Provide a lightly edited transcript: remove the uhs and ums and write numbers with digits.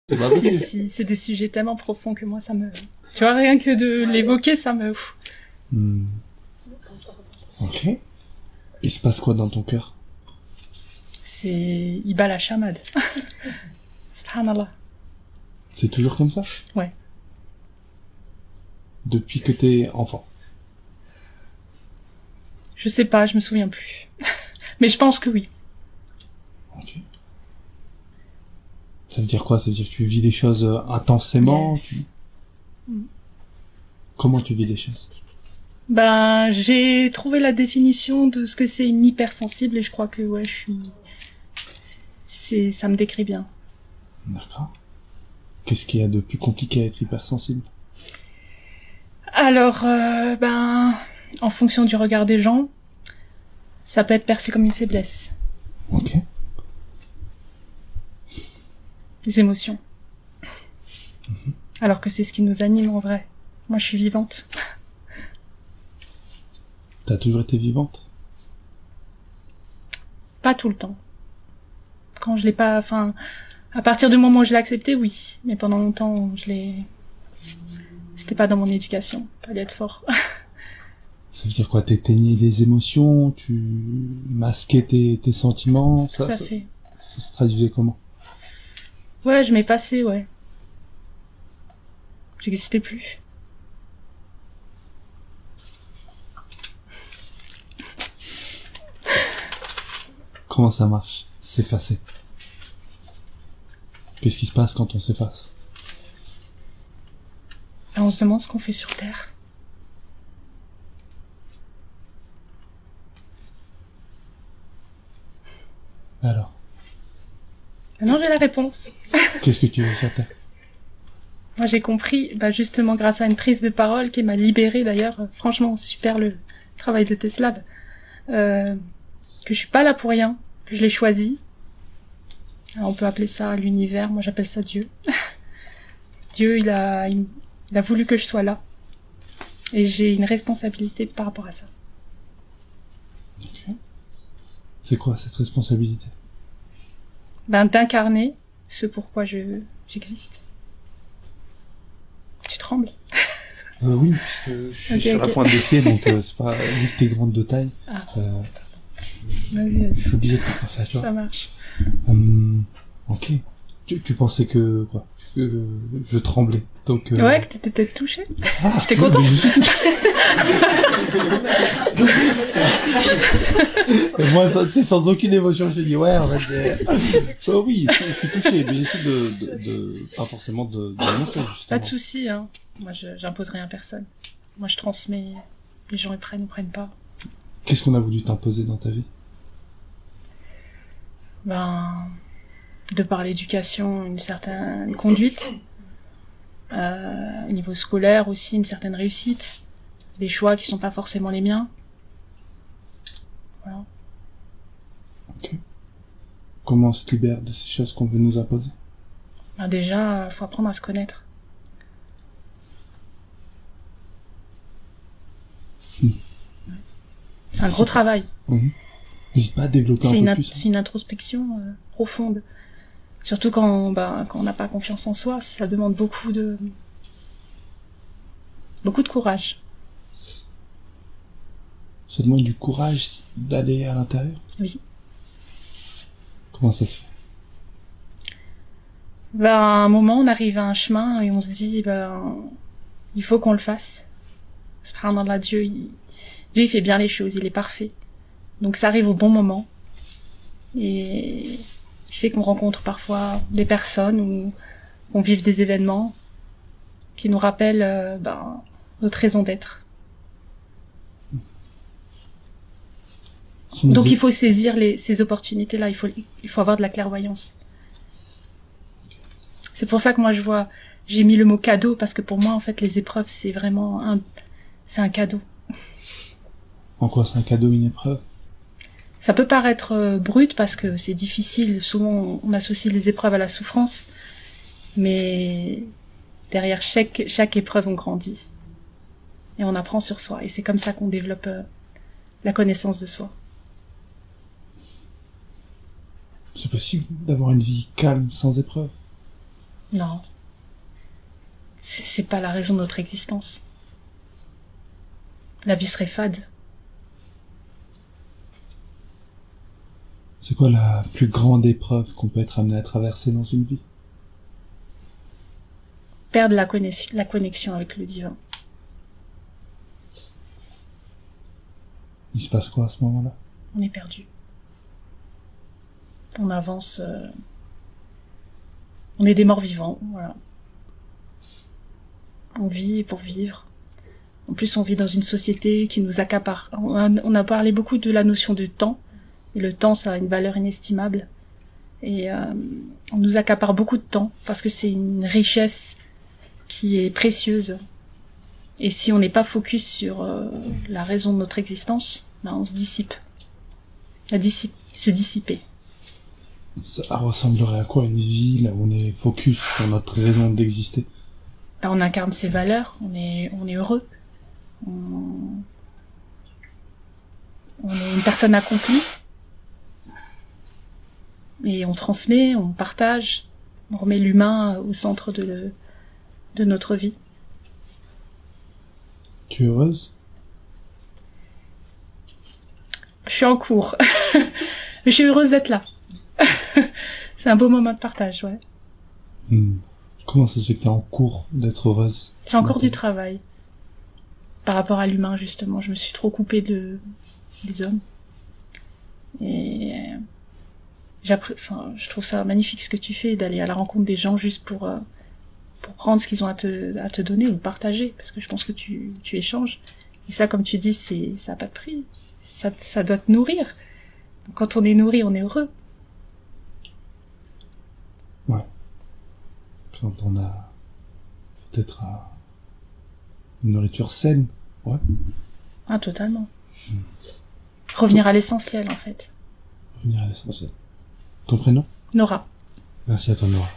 C'est pas vrai. C'est des sujets tellement profonds que moi, ça me... Tu vois, rien que de l'évoquer, ça me... Ok. Il se passe quoi dans ton cœur? C'est... Il bat la chamade. Subhanallah. C'est toujours comme ça? Ouais. Depuis que t'es enfant? Je sais pas, je me souviens plus. Mais je pense que oui. Ok. Ça veut dire quoi? Ça veut dire que tu vis les choses intensément? Yes. Comment tu vis les choses? Ben, j'ai trouvé la définition de ce que c'est une hypersensible et je crois que ouais, ça me décrit bien. D'accord. Qu'est-ce qu'il y a de plus compliqué à être hypersensible? Alors, ben, en fonction du regard des gens, ça peut être perçu comme une faiblesse. Ok. Les émotions. Alors que c'est ce qui nous anime en vrai. Moi, je suis vivante. T'as toujours été vivante? Pas tout le temps. Quand je l'ai pas, enfin, à partir du moment où je l'ai accepté, oui. Mais pendant longtemps, c'était pas dans mon éducation. Fallait être fort. Ça veut dire quoi? T'éteignais les émotions, tu masquais tes sentiments, Tout à fait. Ça se traduisait comment? Ouais, je m'effaçais, ouais. J'existais plus. Comment ça marche? S'effacer. Qu'est-ce qui se passe quand on s'efface? Et on se demande ce qu'on fait sur Terre. Alors? Maintenant, j'ai la réponse. Qu'est-ce que tu veux sur Terre? Moi, j'ai compris, bah, justement, grâce à une prise de parole qui m'a libérée, d'ailleurs. Franchement, super le travail de Tesla. Que je suis pas là pour rien, que je l'ai choisi. Alors, on peut appeler ça l'univers, moi j'appelle ça Dieu. Dieu, il a voulu que je sois là. Et j'ai une responsabilité par rapport à ça. Okay. C'est quoi cette responsabilité? Ben, d'incarner ce pourquoi j'existe. Tu trembles? Oui, parce que je suis sur la pointe des pieds, donc c'est pas, vu que t'es grande de taille, je suis obligé de faire comme ça, tu vois. Ça marche. Ok. Tu pensais que, quoi, que je tremblais, donc ouais, que t'étais peut-être touché. Ah, j'étais contente. Et moi, sans aucune émotion, je dis ouais, en fait, oh, oui, je suis touché, mais j'essaie de pas forcément de montrer, justement. Pas de souci, hein. Moi, j'impose rien à personne. Moi, je transmets. Les gens, ils prennent ou prennent pas. Qu'est-ce qu'on a voulu t'imposer dans ta vie? Ben, de par l'éducation, une certaine conduite. Au niveau scolaire aussi, une certaine réussite. Des choix qui sont pas forcément les miens. Voilà. Ok. Comment on se libère de ces choses qu'on veut nous imposer? Ben déjà, faut apprendre à se connaître. C'est un gros travail. N'hésite pas à développer un peu plus. C'est une introspection profonde. Surtout quand on n'a pas confiance en soi, ça demande beaucoup de courage. Ça demande du courage d'aller à l'intérieur? Oui. Comment ça se fait? Ben, à un moment, on arrive à un chemin et on se dit, il faut qu'on le fasse. Subhanallah, Dieu, il fait bien les choses, il est parfait. Donc ça arrive au bon moment. Et il fait qu'on rencontre parfois des personnes ou qu'on vive des événements qui nous rappellent notre raison d'être. Donc il faut saisir ces opportunités-là, il faut avoir de la clairvoyance. C'est pour ça que moi j'ai mis le mot cadeau, parce que pour moi, en fait, les épreuves, c'est vraiment c'est un cadeau. En quoi c'est un cadeau, une épreuve? Ça peut paraître brut parce que c'est difficile. Souvent, on associe les épreuves à la souffrance. Mais derrière chaque épreuve, on grandit. Et on apprend sur soi. Et c'est comme ça qu'on développe la connaissance de soi. C'est possible d'avoir une vie calme sans épreuve? Non. C'est pas la raison de notre existence. La vie serait fade. C'est quoi la plus grande épreuve qu'on peut être amené à traverser dans une vie? Perdre la connexion avec le divin. Il se passe quoi à ce moment-là? On est perdu. On avance... On est des morts vivants, voilà. On vit pour vivre. En plus, on vit dans une société qui nous accapare. On a parlé beaucoup de la notion de temps. Et le temps, ça a une valeur inestimable. Et on nous accapare beaucoup de temps parce que c'est une richesse qui est précieuse. Et si on n'est pas focus sur la raison de notre existence, ben on se dissipe. Se dissiper. Ça ressemblerait à quoi une vie là où on est focus sur notre raison d'exister? Ben, on incarne ses valeurs, on est heureux. On est une personne accomplie. Et on transmet, on partage, on remet l'humain au centre de notre vie. Tu es heureuse? Je suis en cours. Je suis heureuse d'être là. C'est un beau moment de partage, ouais. Comment ça se fait que t'es en cours d'être heureuse? J'ai encore du travail. Par rapport à l'humain, justement. Je me suis trop coupée des hommes. Et je trouve ça magnifique ce que tu fais, d'aller à la rencontre des gens juste pour prendre ce qu'ils ont à te donner ou partager, parce que je pense que tu échanges. Et ça, comme tu dis, ça a pas de prix. Ça doit te nourrir. Quand on est nourri, on est heureux. Ouais. Quand on a peut-être une nourriture saine, ouais. Ah, totalement. Revenir à l'essentiel, en fait. Revenir à l'essentiel. Ton prénom? Nora. Merci à toi, Nora.